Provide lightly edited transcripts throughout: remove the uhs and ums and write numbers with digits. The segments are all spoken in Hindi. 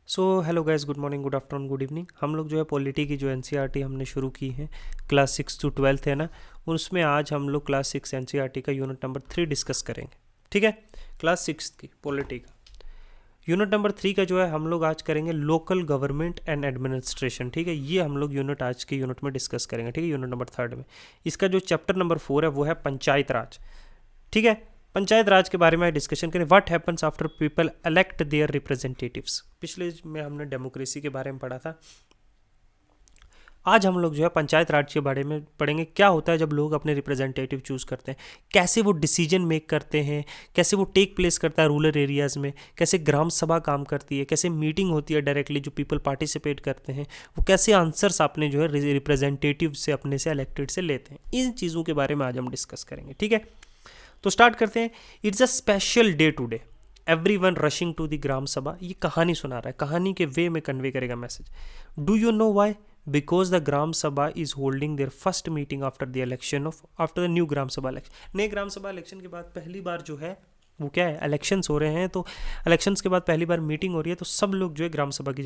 So hello guys, good morning, good afternoon, good evening. हम लोग जो है पॉलिटी की जो एनसीईआरटी हमने शुरू की है क्लास 6 to 12 है ना, उसमें आज हम लोग क्लास 6 एनसीईआरटी का यूनिट नंबर 3 डिस्कस करेंगे। ठीक है, क्लास 6 की पॉलिटी का यूनिट नंबर 3 का जो है हम लोग आज करेंगे लोकल गवर्नमेंट एंड एडमिनिस्ट्रेशन। ठीक है, ये हम लोग यूनिट आज के यूनिट में डिस्कस करेंगे। ठीक है, यूनिट नंबर 3 में इसका जो चैप्टर नंबर 4 है वो है पंचायत राज। ठीक है, पंचायत राज के बारे में डिस्कशन करें। What happens after people elect their representatives. पिछले में हमने डेमोक्रेसी के बारे में पढ़ा था। आज हम लोग जो है पंचायत राज के बारे में पढ़ेंगे। क्या होता है जब लोग अपने रिप्रेजेंटेटिव चूज करते हैं, कैसे वो डिसीजन मेक करते हैं, कैसे वो टेक प्लेस करता है रूरल एरियाज में, कैसे ग्राम सभा काम करती है, कैसे मीटिंग होती है डायरेक्टली जो पीपल पार्टिसिपेट करते हैं, वो कैसे आंसर्स अपने जो है रिप्रेजेंटेटिव से अपने से इलेक्टेड से लेते हैं। इन चीज़ों के बारे में आज हम डिस्कस करेंगे। ठीक है, तो स्टार्ट करते हैं। It's a special day today, everyone rushing to the gram sabha. ये कहानी सुना रहा है, कहानी के वे में कन्वे करेगा message. Do you know why? Because the gram sabha is holding their first meeting after the election of after the new gram sabha election. नए ग्राम सभा इलेक्शन के बाद पहली बार जो है वो क्या है, इलेक्शंस हो रहे हैं। तो इलेक्शंस के बाद पहली बार मीटिंग हो रही है, तो सब लोग जो है ग्राम सभा की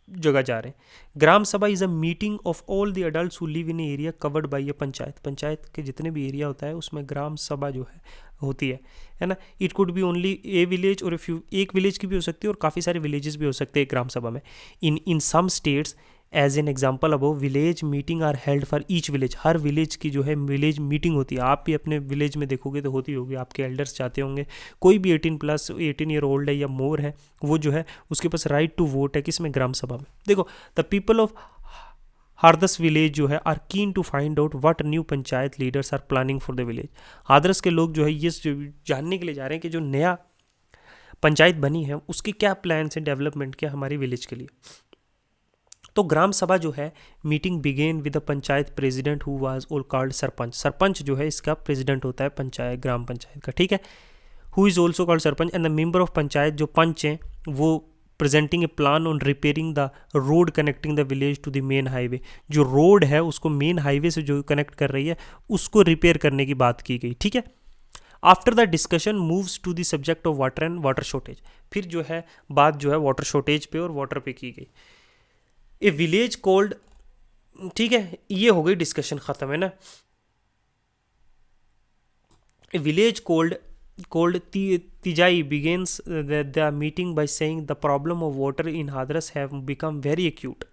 जगह जा रहे हैं। Gram sabha is a meeting of all the adult who live in area covered by a panchayat. Panchayat के जितने भी एरिया होता है उसमें ग्राम सभा जो है होती है ना। It could be only A village और एक विलेज की भी हो सकती है और काफ़ी सारे विलेजेस भी हो सकते हैं ग्राम सभा में। In some states as an example above village meeting are held for each village. हर विलेज की जो है विलेज मीटिंग होती है। आप भी अपने विलेज में देखोगे तो होती होगी, आपके एल्डर्स चाहते होंगे। कोई भी 18 ईयर ओल्ड है या मोर है, वो जो है उसके पास राइट टू वोट है किसमें, ग्राम सभा में। देखो, the people of Hardas village जो है are keen to find out what new panchayat leaders are planning for the village. Hardas के लोग जो है ये जानने के लिए जा रहे हैं कि जो नया पंचायत बनी है उसके क्या प्लान है डेवलपमेंट के हमारी विलेज के लिए। तो ग्राम सभा जो है meeting began with the panchayat president who was all called sarpanch. Sarpanch जो है इसका प्रेसिडेंट होता है पंचायत, ग्राम पंचायत का। ठीक है, who is also called sarpanch and the member of panchayat जो पंच हैं वो presenting a plan on repairing the road connecting the village to the main highway. जो रोड है उसको मेन हाईवे से जो कनेक्ट कर रही है उसको रिपेयर करने की बात की गई। ठीक है, after the discussion moves to the subject of water and water shortage. फिर जो है बात जो है वाटर शॉर्टेज पे और वाटर पे की गई। ए विलेज कोल्ड, ठीक है, ये हो गई डिस्कशन खत्म, है ना। ए village cold Tijai begins the meeting by saying the problem of water in Hadras have become very acute,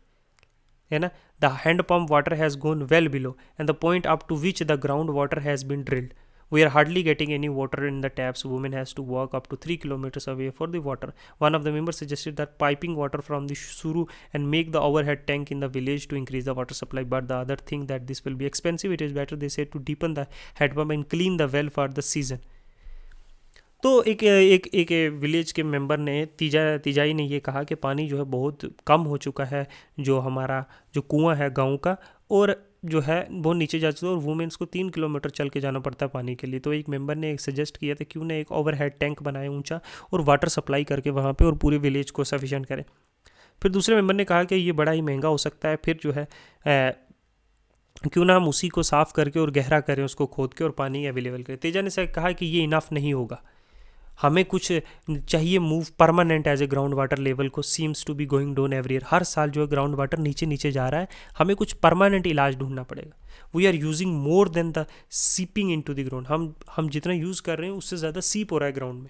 है ना। The hand pump water has gone well below and the point up to which the groundwater has been drilled. We are hardly getting any water in the taps. Women has to walk up to 3 kilometers away for the water. One of the members suggested that piping water from the Suru and make the overhead tank in the village to increase the water supply. But the other think that this will be expensive. It is better, they said, to deepen the head pump and clean the well for the season. तो एक विलेज के मेंबर ने तिजाई ने ये कहा कि पानी जो है बहुत कम हो चुका है, जो हमारा जो कुआं है गांव का, और जो है वो नीचे जा चुका है, और वुमेन्स को 3 किलोमीटर चल के जाना पड़ता है पानी के लिए। तो एक मेंबर ने एक सजेस्ट किया था क्यों ना एक ओवरहेड टैंक बनाए ऊंचा और वाटर सप्लाई करके वहाँ पे और पूरे विलेज को सफिशिएंट करें। फिर दूसरे मेंबर ने कहा कि ये बड़ा ही महंगा हो सकता है, फिर जो है क्यों ना हम उसी को साफ़ करके और गहरा करें, उसको खोद के और पानी अवेलेबल करें। तेजा ने कहा कि ये इनफ नहीं होगा, हमें कुछ चाहिए move permanent as a ground water level को seems to be going down every year. हर साल जो है ग्राउंड वाटर नीचे नीचे जा रहा है, हमें कुछ परमानेंट इलाज ढूंढना पड़ेगा। We are using more than the seeping in to the ground. हम जितना यूज़ कर रहे हैं उससे ज़्यादा सीप हो रहा है ग्राउंड में।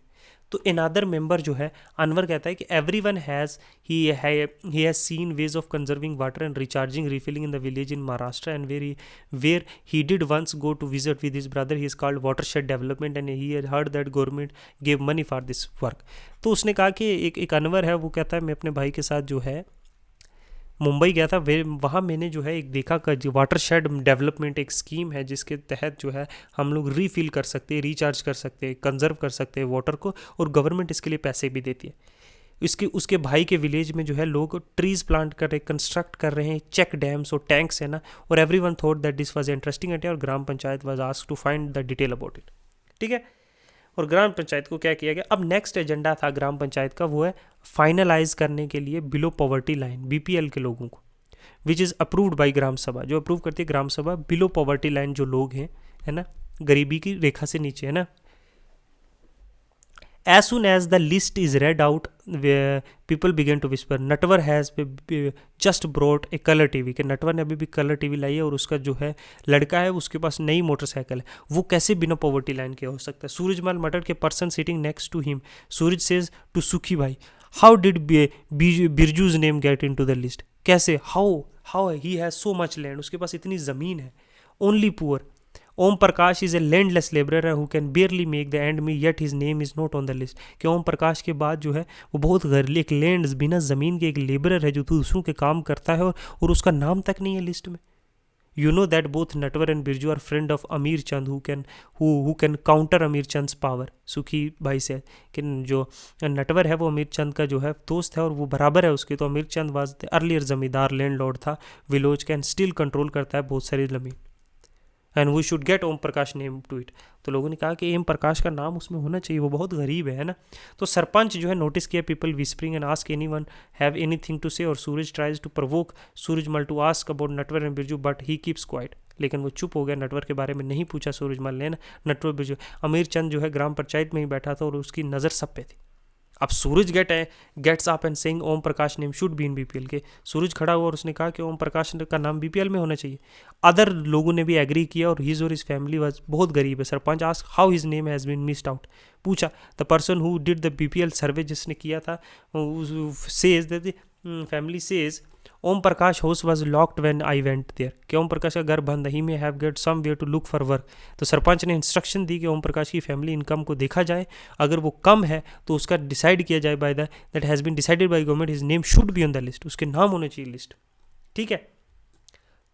तो अनदर मेंबर जो है अनवर कहता है कि everyone has he has seen ways of conserving water and recharging refilling in the village in Maharashtra and where he did once go to visit with his brother. He is called watershed development and he had heard that government gave money for this work. तो उसने कहा कि एक अनवर है, वो कहता है मैं अपने भाई के साथ जो है मुंबई गया था, वहाँ मैंने जो है एक देखा कि जो वाटर शेड डेवलपमेंट एक स्कीम है जिसके तहत जो है हम लोग रीफिल कर सकते हैं, रिचार्ज कर सकते हैं, कंजर्व कर सकते हैं वाटर को, और गवर्नमेंट इसके लिए पैसे भी देती है। उसके भाई के विलेज में जो है लोग ट्रीज प्लांट कर रहे, कंस्ट्रक्ट कर रहे हैं, चेक डैम्स और टैंक्स है ना। और everyone thought that this was interesting idea और gram panchayat was asked to find the detail about it. ठीक है, और ग्राम पंचायत को क्या किया गया, अब नेक्स्ट एजेंडा था ग्राम पंचायत का, वो है फाइनलाइज करने के लिए बिलो पॉवर्टी लाइन बीपीएल के लोगों को, विच इज़ अप्रूव्ड बाई ग्राम सभा। जो अप्रूव करती है ग्राम सभा बिलो पॉवर्टी लाइन जो लोग हैं, है ना, गरीबी की रेखा से नीचे, है ना। As soon as the list is read out, people began to whisper, Natwar has just brought a color TV, कि नटवर ने अभी भी कलर टीवी लाई है और उसका जो है लड़का है उसके पास नई मोटरसाइकिल है, वो कैसे बिना पॉवर्टी लाइन के हो सकता है. सूरजमल मटर के person sitting next to him, Suraj says to Sukhi भाई, how did Birju's name get in to the list, कैसे, how he has so much land, उसके पास इतनी ज़मीन है. Only poor Om Prakash is a landless labourer who can barely make the end meet yet his name is not on the list, कि ओम प्रकाश के बाद जो है वो बहुत गरीब एक लैंड बिना ज़मीन के एक लेबरर है जो दूसरों के काम करता है और उसका नाम तक नहीं है लिस्ट में. You know that both Natwar and Birju are friend of Amir Chand who can counter Amir Chand's power. सुखी भाई से कि जो नटवर है वो अमीर चंद का जो है दोस्त है और वो बराबर है उसके, तो Amir Chand was earlier zamindar landlord था, विलोज कैन स्टिल कंट्रोल करता है बहुत सारी ज़मीन, and we should get Om Prakash name to it. तो लोगों ने कहा कि ओम प्रकाश का नाम उसमें होना चाहिए, वो बहुत गरीब है ना. तो सरपंच जो है नोटिस किया people whispering and ask anyone have anything to say, और Suraj tries to provoke Surajmal to ask about Natwar and Birju but he keeps quiet, लेकिन वो चुप हो गया, नटवर के बारे में नहीं पूछा सूरजमल ने ना, नटवर बिरजू. अमीर चंद जो है ग्राम पंचायत में ही बैठा था और उसकी नज़र सब पे थी. अब Suraj gets up and saying Om Prakash name should be in BPL, के सूरज खड़ा हुआ और उसने कहा कि ओम प्रकाश का नाम बीपीएल में होना चाहिए. अदर लोगों ने भी एग्री किया और हिज फैमिली वाज बहुत गरीब है. Sarpanch ask how his name has been missed out, पूछा the person who did the BPL survey, जिसने किया था, says that family says Om Prakash house was locked when I went there, कि ओम प्रकाश का घर बंद, he may have get somewhere to look for work. तो सरपंच ने इंस्ट्रक्शन दी कि ओम प्रकाश की फैमिली इनकम को देखा जाए, अगर वो कम है तो उसका डिसाइड किया जाए by that has been decided by government, his name should be on the list, उसके नाम होने चाहिए लिस्ट. ठीक है,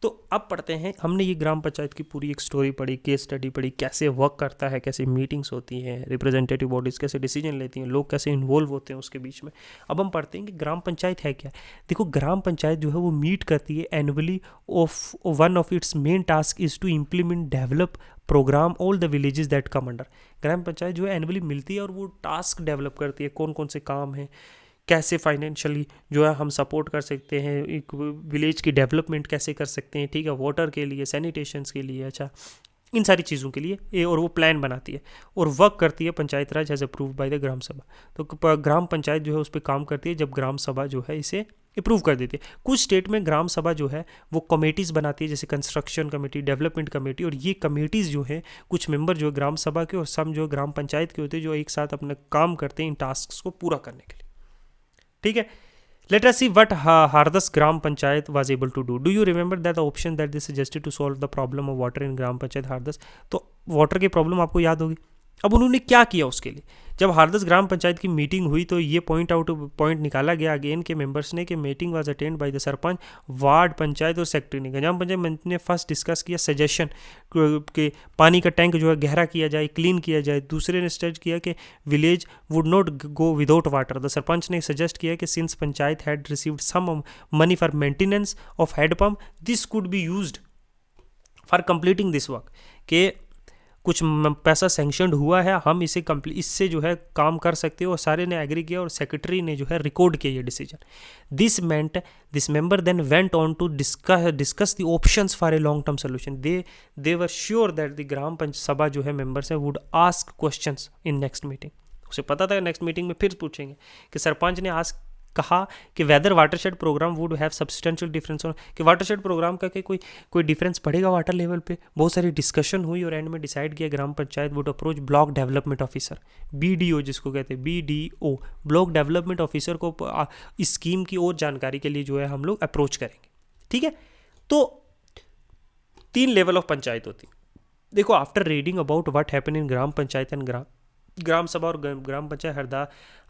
तो अब पढ़ते हैं. हमने ये ग्राम पंचायत की पूरी एक स्टोरी पढ़ी, केस स्टडी पढ़ी, कैसे वर्क करता है, कैसे मीटिंग्स होती हैं, रिप्रेजेंटेटिव बॉडीज़ कैसे डिसीजन लेती हैं, लोग कैसे इन्वॉल्व होते हैं उसके बीच में. अब हम पढ़ते हैं कि ग्राम पंचायत है क्या. देखो, ग्राम पंचायत जो है वो मीट करती है annually. One of its main task is to implement develop program all the villages that come under. Gram panchayat जो है एनुअली मिलती है और वो टास्क डेवलप करती है, कौन कौन से काम हैं, कैसे फाइनेंशियली जो है हम सपोर्ट कर सकते हैं, एक विलेज की डेवलपमेंट कैसे कर सकते हैं, ठीक है, वाटर के लिए, सैनिटेशंस के लिए, अच्छा, इन सारी चीज़ों के लिए और वो प्लान बनाती है और वर्क करती है. पंचायत राज has approve by the gram सभा. तो ग्राम पंचायत जो है उस पर काम करती है जब ग्राम सभा जो है इसे अप्रूव कर देती है. कुछ स्टेट में ग्राम सभा जो है वो कमेटीज़ बनाती है, जैसे कंस्ट्रक्शन कमेटी, डेवलपमेंट कमेटी, और ये कमेटीज़ जो है कुछ मेंबर जो है ग्राम सभा के और सम जो ग्राम पंचायत के होते हैं जो एक साथ अपना काम करते हैं इन टास्क को पूरा करने के लिए. ठीक है, let us see what Hardas gram panchayat was able to do. Do you remember that the option that they suggested to solve the problem of water in gram panchayat Hardas. तो वाटर की प्रॉब्लम आपको याद होगी. अब उन्होंने क्या किया उसके लिए. जब हारदस ग्राम पंचायत की मीटिंग हुई तो ये पॉइंट निकाला गया अगेन के मेंबर्स ने कि meeting was attend by the sarpanch, ward panchayat और सेक्रेटरी ने. ग्राम पंचायत ने फर्स्ट डिस्कस किया सजेशन कि पानी का टैंक जो है गहरा किया जाए, क्लीन किया जाए. दूसरे ने सजेस्ट किया कि village would not go without water. The sarpanch ने सजेस्ट किया कि since panchayat had received some money for maintenance of head pump, this could be used for completing this work, के कुछ पैसा सेंक्शनड हुआ है, हम इसे इससे जो है काम कर सकते हो. और सारे ने एग्री किया और सेक्रेटरी ने जो है रिकॉर्ड किया ये decision. This meant this member then went on to discuss the options for a long term solution. They were sure that the gram panchayat sabha जो है मेंबर्स है would ask questions in next meeting. उसे पता था नेक्स्ट मीटिंग में फिर पूछेंगे. कि सरपंच ने आस्क कहा कि whether watershed programme would have substantial difference, कि वाटरशेड प्रोग्राम का कोई डिफरेंस पड़ेगा वाटर लेवल पे. बहुत सारी डिस्कशन हुई और एंड में डिसाइड किया gram panchayat would approach block development officer, BDO जिसको कहते हैं, BDO ब्लॉक डेवलपमेंट ऑफिसर को इस स्कीम की और जानकारी के लिए जो है हम लोग अप्रोच करेंगे. ठीक है, तो 3 लेवल ऑफ पंचायत होती. देखो, after reading about what happen in gram panchayat and gram sabha और ग्राम पंचायत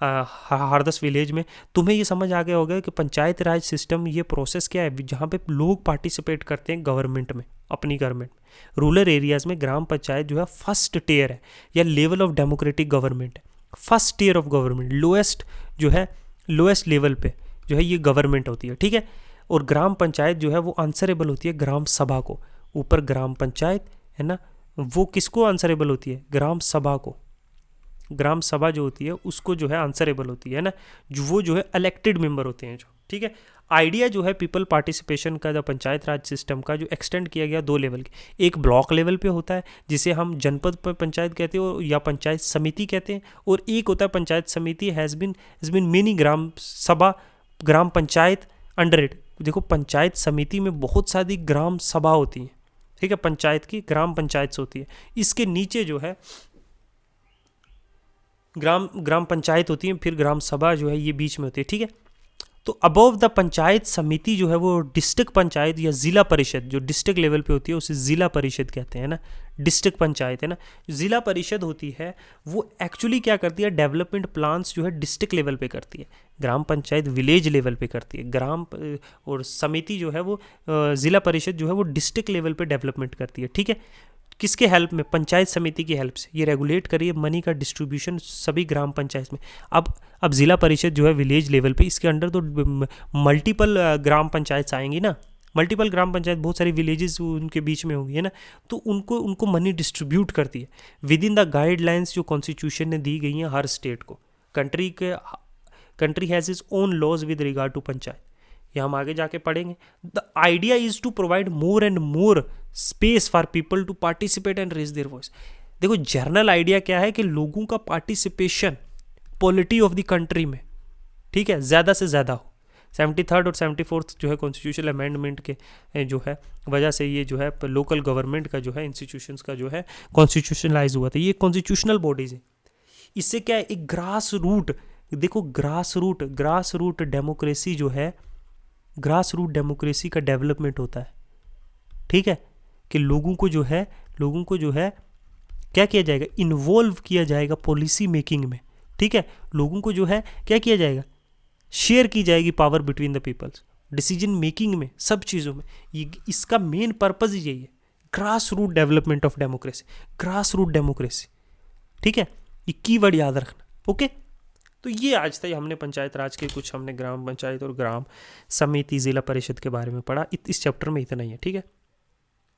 हारदस विलेज में, तुम्हें ये समझ आ गया होगा कि पंचायत राज सिस्टम ये प्रोसेस क्या है, जहाँ पे लोग पार्टिसिपेट करते हैं गवर्नमेंट में, अपनी गवर्नमेंट. रूरल एरियाज़ में ग्राम पंचायत जो है फर्स्ट टियर है या लेवल ऑफ डेमोक्रेटिक गवर्नमेंट है. First tier of government, lowest level पे जो है ये गवर्नमेंट होती है. ठीक है, और ग्राम पंचायत जो है वो आंसरेबल होती है ग्राम सभा को. ऊपर ग्राम पंचायत है ना, वो किसको आंसरेबल होती है, ग्राम सभा को. ग्राम सभा जो होती है उसको जो है आंसरेबल होती है ना, वो जो है इलेक्टेड मेंबर होते हैं जो. ठीक है, आइडिया जो है पीपल पार्टिसिपेशन का, जो पंचायत राज सिस्टम का, जो एक्सटेंड किया गया 2 लेवल के, एक ब्लॉक लेवल पे होता है जिसे हम जनपद पर पंचायत कहते हैं या पंचायत समिति कहते हैं, और एक होता है पंचायत समिति हैज़ बीन मिनी ग्राम सभा, ग्राम पंचायत अंडर इट। देखो पंचायत समिति में बहुत सारी ग्राम सभा होती है, ठीक है, पंचायत की ग्राम पंचायत होती है, इसके नीचे जो है ग्राम पंचायत होती है, फिर ग्राम सभा जो है ये बीच में होती है, ठीक है। तो अबव द पंचायत समिति जो है वो डिस्ट्रिक्ट पंचायत या जिला परिषद, जो डिस्ट्रिक्ट लेवल पे होती है उसे जिला परिषद कहते हैं ना, डिस्ट्रिक्ट पंचायत है ना। जिला परिषद होती है वो एक्चुअली क्या करती है, डेवलपमेंट प्लान्स जो है डिस्ट्रिक्ट लेवल पे करती है, ग्राम पंचायत विलेज लेवल पे करती है, और समिति जो है वो जिला परिषद जो है वो डिस्ट्रिक्ट लेवल पे डेवलपमेंट करती है, ठीक है। किसके हेल्प में, पंचायत समिति की हेल्प से। ये रेगुलेट करिए मनी का डिस्ट्रीब्यूशन सभी ग्राम पंचायत में। अब जिला परिषद जो है विलेज लेवल पे, इसके अंडर तो मल्टीपल ग्राम पंचायत आएंगी ना, मल्टीपल ग्राम पंचायत, बहुत सारी विलेजेस उनके बीच में होंगी है ना, तो उनको मनी डिस्ट्रीब्यूट करती है विद इन द गाइडलाइंस जो कॉन्स्टिट्यूशन ने दी गई हैं हर स्टेट को। Country has is own laws with regard to panchayat, ये हम आगे जाके पढ़ेंगे। The idea is to provide more and more space for people to participate and raise their voice. देखो जर्नल आइडिया क्या है कि लोगों का participation polity of the country में, ठीक है, ज़्यादा से ज़्यादा हो। 73rd और 74th जो है कॉन्स्टिट्यूशनल अमेंडमेंट के जो है वजह से ये जो है लोकल गवर्नमेंट का जो है इंस्टीट्यूशंस का जो है कॉन्स्टिट्यूशनलाइज हुआ था। ये कॉन्स्टिट्यूशनल बॉडीज है। इससे क्या है, एक ग्रास रूट, देखो ग्रास रूट डेमोक्रेसी जो है, ग्रास रूट डेमोक्रेसी का डेवलपमेंट होता है, ठीक है, कि लोगों को जो है क्या किया जाएगा, इन्वॉल्व किया जाएगा पॉलिसी मेकिंग में, ठीक है। लोगों को जो है क्या किया जाएगा, शेयर की जाएगी power between the peoples, decision making में, सब चीज़ों में। ये इसका मेन पर्पज यही है, grass root development of democracy, grass root democracy, ठीक है। ये कीवर्ड याद रखना, ओके। तो ये आज तक हमने पंचायत राज के कुछ, हमने ग्राम पंचायत और ग्राम समिति जिला परिषद के बारे में पढ़ा। इस चैप्टर में इतना ही है, ठीक है।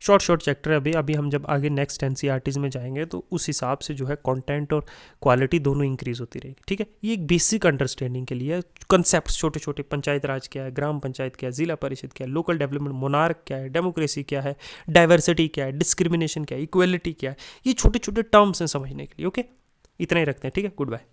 शॉर्ट चैप्टर है अभी हम जब आगे नेक्स्ट NCERTs में जाएंगे तो उस हिसाब से जो है कंटेंट और क्वालिटी दोनों इंक्रीज होती रहेगी, ठीक है। ये एक बेसिक अंडरस्टैंडिंग के लिए कंसेप्ट, छोटे छोटे, पंचायत राज क्या है, ग्राम पंचायत क्या है, जिला परिषद क्या है, लोकल डेवलपमेंट, मोनार्क क्या है, डेमोक्रेसी क्या है, डाइवर्सिटी क्या है, डिस्क्रिमिनेशन क्या है, इक्वलिटी क्या है, ये छोटे छोटे टर्म्स हैं समझने के लिए, ओके। इतना ही रखते हैं, ठीक है। Good bye.